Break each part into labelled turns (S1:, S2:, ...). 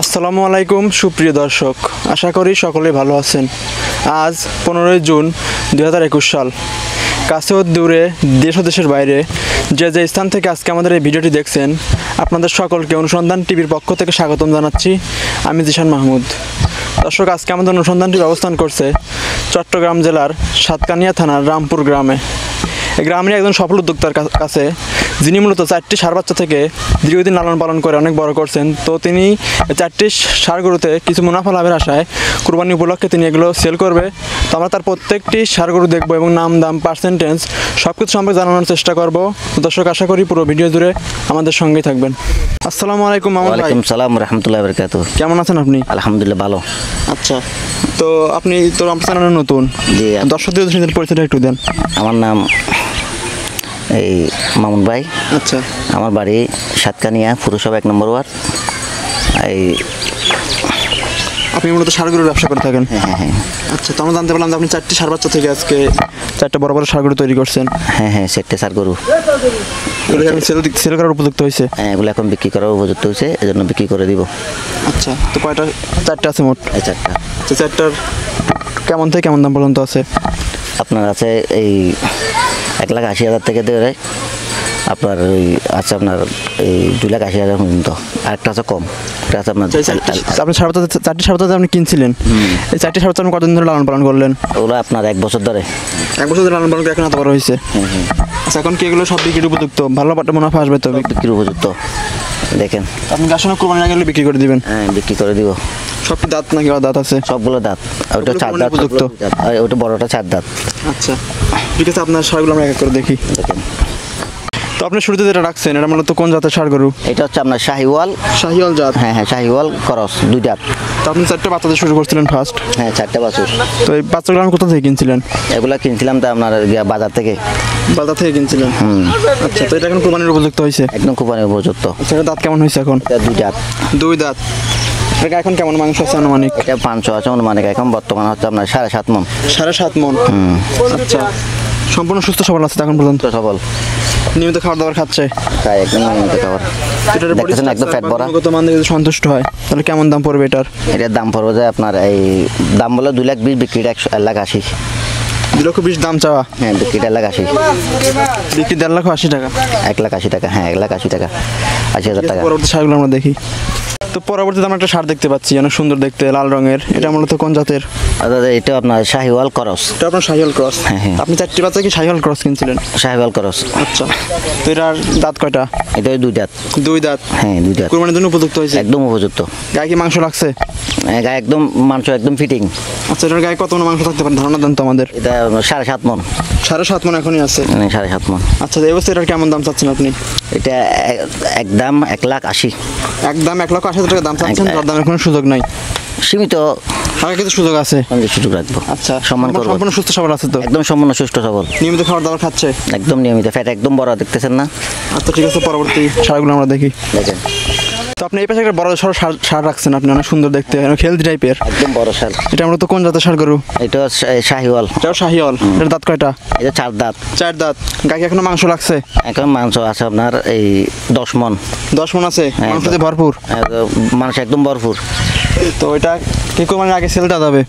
S1: আসসালামু আলাইকুম সুপ্রিয় দর্শক, আশা করি সকলেই ভালো আছেন। আজ 15 জুন 2021 সাল। কাছে ও দূরে, দেশ ও দেশের বাইরে যে যে স্থান থেকে আজকে আমাদের এই ভিডিওটি দেখছেন, আপনাদের সকলকে অনুসন্ধান টিভির পক্ষ থেকে স্বাগতম জানাচ্ছি। আমি জিশান মাহমুদ। দর্শক, আজকে আমাদের অনুসন্ধানটির অবস্থান করছে চট্টগ্রাম জেলার সাতকানিয়া থানার রামপুর গ্রামে। এই গ্রামের একজন সফল উদ্যোক্তার কাছে, যিনি মূলত 4টি ষাঁড় বাচ্চা থেকে দীর্ঘদিন লালন পালন করে অনেক বড় করছেন। তো তিনি 4টি ষাঁড় গরুতে কিছু মুনাফা লাভের আশায় কুরবানি উপলক্ষে তিনি এগুলো সেল করবে। তো আমরা তার প্রত্যেকটি ষাঁড় গরু দেখবো এবং নাম, দাম, পার্সেন্টেজ সব কিছু সম্পর্কে জানানোর চেষ্টা করব। দর্শক, আশা করি পুরো ভিডিও জুড়ে আমাদের সঙ্গেই থাকবেন। আসসালামু আলাইকুম মামুন ভাই।
S2: ওয়ালাইকুম সালাম রাহমাতুল্লাহি ওয়া বারাকাতুহু।
S1: কেমন আছেন আপনি?
S2: আলহামদুলিল্লাহ ভালো।
S1: আচ্ছা, তো আপনি তো আমার চ্যানেলে নতুন,
S2: জি।
S1: দর্শকদের নিজের পরিচয়টা একটু দেন।
S2: আমার নাম এই মামুন ভাই।
S1: আচ্ছা,
S2: আমার বাড়ি সাতকানিয়া পুরসভা 1 নম্বর ওয়ার্ড। এই
S1: আপনি মূলত ষাঁড় গরুর ব্যবসা করে থাকেন?
S2: হ্যাঁ।
S1: আচ্ছা, তো আমরা জানতে পারলাম যে আপনি 4টি ষাঁড় বাচ্চা থেকে আজকে 4টা বড় বড় ষাঁড় গরু তৈরি করছেন।
S2: হ্যাঁ সেটে সার গরু।
S1: এগুলো এখন সেল করার উপযুক্ত হয়েছে?
S2: হ্যাঁ, এগুলো এখন বিক্রি করার উপযুক্ত হয়েছে, এজন্য বিক্রি করে দিব।
S1: আচ্ছা, তো কয়টা? 4টা আছে মোট?
S2: এই 4টা।
S1: আচ্ছা, 4টার কেমন থেকে কেমন দাম পর্যন্ত আছে?
S2: আপনার আছে এই 1,80,000 থেকে ধরে আপনার ওই আছে আপনার এই 2,80,000 পর্যন্ত। আরেকটা আছে কম, একটা আছে আপনার।
S1: আপনি 4টি ষাঁড় বাচ্চা আপনি কিনছিলেন, এই 4টি ষাঁড় বাচ্চা আপনি কতদিন ধরে লালন পালন করলেন?
S2: ওগুলো আপনার 1 বছর ধরে।
S1: 1 বছর ধরে লালন পালন করে এখন এত বড় হয়েছে? আচ্ছা, এখন কি এগুলো সব বিক্রির উপযুক্ত? ভালো পাটা মুনাফা আসবে তো?
S2: বিক্রির উপযুক্ত। দেখেন
S1: আপনি আসলে কুরবানির আগে বিক্রি করে দিবেন?
S2: হ্যাঁ, বিক্রি করে দিব।
S1: সবটি দাঁত নাকি দাঁত আছে?
S2: সবগুলো দাঁত। ওটা 4 দাঁত
S1: উপযুক্ত?
S2: ওটা বড়টা 4 দাঁত।
S1: আচ্ছা, ঠিক আছে, আপনার ষাঁড়গুলো আমরা এক এক করে দেখি।
S2: দেখেন,
S1: তো আপনি শুরুতে যেটা রাখছেন, এটা মূলত কোন জাতের ষাঁড় গরু?
S2: এটা হচ্ছে আপনার শাহিওয়াল।
S1: শাহিওয়াল জাত?
S2: হ্যাঁ শাহিওয়াল ক্রস, 2 দাঁত।
S1: তো আপনি 4টা বাচ্চাদের শুরু করছিলেন ফার্স্ট?
S2: হ্যাঁ 4টা বাছুর।
S1: তো এই বাচ্চাগুলো আপনি কোথা থেকে কিনছিলেন?
S2: এগুলা কিনছিলাম তো আপনার বাজার থেকে।
S1: বাজার থেকে কিনছিলেন? আচ্ছা, তো এটা এখন কুরবানির উপযুক্ত হয়েছে?
S2: একদম খুব উপযুক্ত।
S1: আচ্ছা, দাঁত কেমন হয়েছে এখন?
S2: এটা 2 দাঁত।
S1: 2 দাঁত। এটা এখন কেমন মাংস আছে আনুমানিক?
S2: এটা 500 আছে অনুমানিক। এখন বর্তমানে হচ্ছে আপনার 7.5 মণ।
S1: 7.5 মণ? আচ্ছা, সম্পূর্ণ সুস্থ সবল আছে এখন পর্যন্ত?
S2: সবল।
S1: নিয়মিত খাবার দাবার খাচ্ছে?
S2: তাই একদম নিয়মিত খাবার। দেখতেছেন একদম ফ্যাট ভরা।
S1: গুণগত মান যদি সন্তুষ্ট হয় তাহলে কেমন দাম পড়বে এটার?
S2: এটার দাম পড়বে যে আপনার এই দাম বলে 2,20,000, বিক্রিটা 1,80,000।
S1: 2,20,000 দাম চাওয়া?
S2: হ্যাঁ, বিক্রিটা 1,80,000।
S1: বিক্রি 1,80,000 টাকা?
S2: 1,80,000 টাকা। হ্যাঁ 1,80,000 টাকা, 80,000 টাকা।
S1: পরবর্তী ষাঁড়গুলো আমরা দেখি। তো পরবর্তীতে আমরা একটা ষাঁড় দেখতে পাচ্ছি, অনেক সুন্দর দেখতে, লাল রঙের। এটা মূলত কোন জাতের?
S2: এটা আপনার শাহিওয়াল ক্রস।
S1: এটা আপনার শাহিওয়াল ক্রস?
S2: হ্যাঁ।
S1: আপনি 4টি বাচ্চা কি শাহিওয়াল ক্রস কিনছিলেন?
S2: শাহিওয়াল ক্রস।
S1: আচ্ছা, তো এটার দাঁত কয়টা?
S2: এটা 2 দাঁত।
S1: 2 দাঁত?
S2: হ্যাঁ 2 দাঁত।
S1: কুরবানির জন্য উপযুক্ত হয়েছে?
S2: একদম উপযুক্ত।
S1: গায়ে কি মাংস লাগছে?
S2: গায়ে একদম মাংস একদম ফিটিং।
S1: আচ্ছা, এটার গায়ে কত মণ মাংস থাকতে পারে ধারণা দেন তো আমাদের?
S2: এটা 7.5 মণ।
S1: 7.5 মণ এখনই আছে?
S2: 7.5 মণ।
S1: আচ্ছা, এই অবস্থায় এটার কেমন দাম চাচ্ছেন আপনি?
S2: এটা একদম 1,80,000।
S1: একদম 1,80,000 টাকা দাম চাচ্ছেন? দামের কোনো সুযোগ নাই?
S2: সীমিত
S1: আগে কিছু সুযোগ আছে?
S2: সুযোগ রাখবো।
S1: আচ্ছা,
S2: সম্মান করবো।
S1: সম্পূর্ণ সুস্থ সবল আছে তো?
S2: একদম সম্পূর্ণ সুস্থ সবল।
S1: নিয়মিত খাবার দাবার খাচ্ছে?
S2: একদম নিয়মিত। ফ্যাট একদম বড়, দেখতেছেন না?
S1: আচ্ছা, ঠিক আছে, পরবর্তী ষাঁড়গুলো আমরা দেখি।
S2: দেখেন,
S1: তো আপনি এই পাশে একটা বড় সড়ো ষাঁড় রাখছেন, আপনি অনেক সুন্দর দেখতে, হেলদি টাইপের।
S2: একদম বড় শাল।
S1: এটা মূলত কোন জাতের ষাঁড় গরু?
S2: এটা শাহিওয়াল।
S1: এটাও শাহিওয়াল? এটার দাঁত কয়টা?
S2: এটা 4 দাঁত।
S1: 4 দাঁত। গায়ে এখনো মাংস লাগছে?
S2: এখন মাংস আছে আপনার এই 10 মণ।
S1: 10 মণ আছে? মাংস দিয়ে ভরপুর?
S2: মাংস একদম ভরপুর।
S1: তো এটা কি কুরবানির আগে সেলটা যাবে?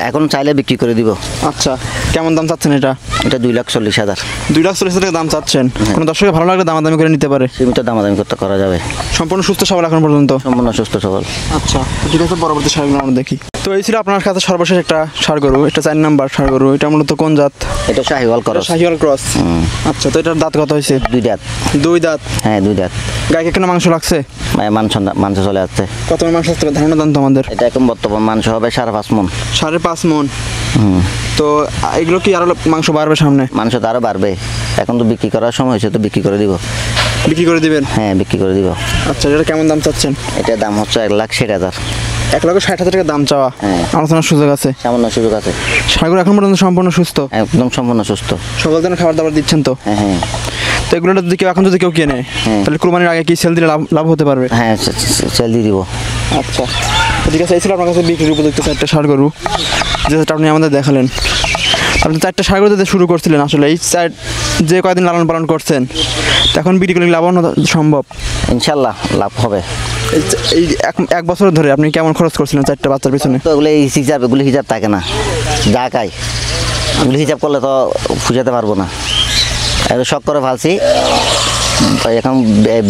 S2: এখন চাইলে বিক্রি করে দিব।
S1: আচ্ছা, কেমন দাম চাচ্ছেন এটা?
S2: এটা 2,40,000।
S1: 2,40,000 টাকা দাম চাচ্ছেন? কোনো দর্শকের ভালো লাগলে দামাদামি করে নিতে পারে?
S2: সীমিত দামাদামি করতে করা যাবে।
S1: সম্পূর্ণ সুস্থ সবল এখন পর্যন্ত?
S2: সম্পূর্ণ সুস্থ সবল।
S1: আচ্ছা, ঠিক আছে, পরবর্তী ষাঁড়গুলো আমরা দেখি। তো এই ছিল আপনার কাছে সর্বশেষ একটা ষাঁড় গরু, এটা 4 নাম্বার ষাঁড় গরু। এটা মূলত কোন জাত?
S2: এটা শাহিওয়াল ক্রস।
S1: শাহিওয়াল ক্রস? আচ্ছা, তো এটার দাঁত কত হয়েছে?
S2: 2 দাঁত।
S1: 2 দাঁত?
S2: হ্যাঁ 2 দাঁত।
S1: গায়ে কেন মাংস লাগছে?
S2: মাংস চলে যাচ্ছে।
S1: কত মাংস আসতে পারে ধারণা দেন তো আমাদের?
S2: এটা এখন বর্তমান মাংস হবে 5.5 মণ।
S1: 5.5 মণ? তো এগুলো কি আরো মাংস বাড়বে সামনে?
S2: মাংস তো আরো বাড়বে। এখন তো বিক্রি করার সময় হয়েছে, তো বিক্রি করে দিব।
S1: বিক্রি করে দিবেন?
S2: হ্যাঁ বিক্রি করে দিব।
S1: আচ্ছা, এটা কেমন দাম চাচ্ছেন?
S2: এটার দাম হচ্ছে 1,60,000।
S1: 1,60,000 টাকা দাম চাওয়া?
S2: হ্যাঁ।
S1: আলোচনার সুযোগ আছে?
S2: সামান্য সুযোগ আছে।
S1: ষাঁড়গুলো এখন পর্যন্ত সম্পূর্ণ সুস্থ?
S2: একদম সম্পূর্ণ সুস্থ।
S1: সকল ধরনের খাবার দাবার দিচ্ছেন তো?
S2: হ্যাঁ।
S1: তো এগুলো যদি কেউ কেনে তাহলে কুরবানির আগে কি সেল দিলে লাভ হতে পারবে?
S2: হ্যাঁ সেল দিয়ে দিব।
S1: আচ্ছা, ঠিক আছে, এই ছিল আপনার কাছে বিক্রির উপযুক্ত 4টা ষাঁড় গরু যেটা আপনি আমাদের দেখালেন। আপনি 4টা ষাঁড় গরু দিতে শুরু করছিলেন, আসলে এই যে কয়েকদিন লালন পালন করছেন, এখন বিক্রি করলে লাভ সম্ভব?
S2: ইনশাল্লাহ লাভ হবে।
S1: এই এক বছর ধরে আপনি কেমন খরচ করছিলেন 4টা বাচ্চার পিছনে?
S2: তো এগুলো এই এগুলি হিসাব থাকে না, যা খাই এগুলি হিসাব করলে তো ফুজাতে পারবো না, এগুলো শখ করে ফালছি, এখন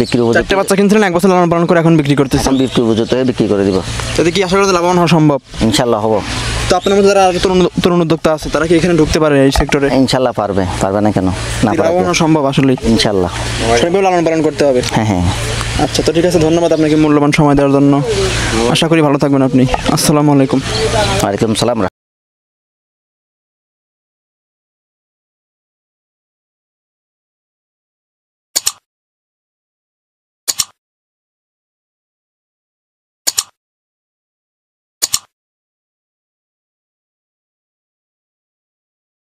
S2: বিক্রি
S1: 4টা বাচ্চা কিনছিলেন, 1 বছর লালন পালন করে এখন বিক্রি করতেছেন।
S2: বিক্রি উপযুক্ত হয়ে বিক্রি করে দিব,
S1: তাতে কি আশা করতে লাভবান হওয়া সম্ভব?
S2: ইনশাল্লাহ হবো।
S1: তো আপনার মধ্যে যারা আরো তরুণ উদ্যোক্তা আছে তারা কি এখানে ঢুকতে পারে এই সেক্টরে?
S2: ইনশাল্লাহ পারবে, পারবে না কেন, না পারবে
S1: লাভবান হওয়া সম্ভব আসলে?
S2: ইনশাল্লাহ।
S1: সবাই লালন পালন করতে হবে।
S2: হ্যাঁ হ্যাঁ।
S1: আচ্ছা, তো ঠিক আছে, ধন্যবাদ আপনাকে মূল্যবান সময় দেওয়ার জন্য। আশা করি ভালো থাকবেন আপনি। আসসালামু আলাইকুম।
S2: ওয়ালাইকুম সালাম।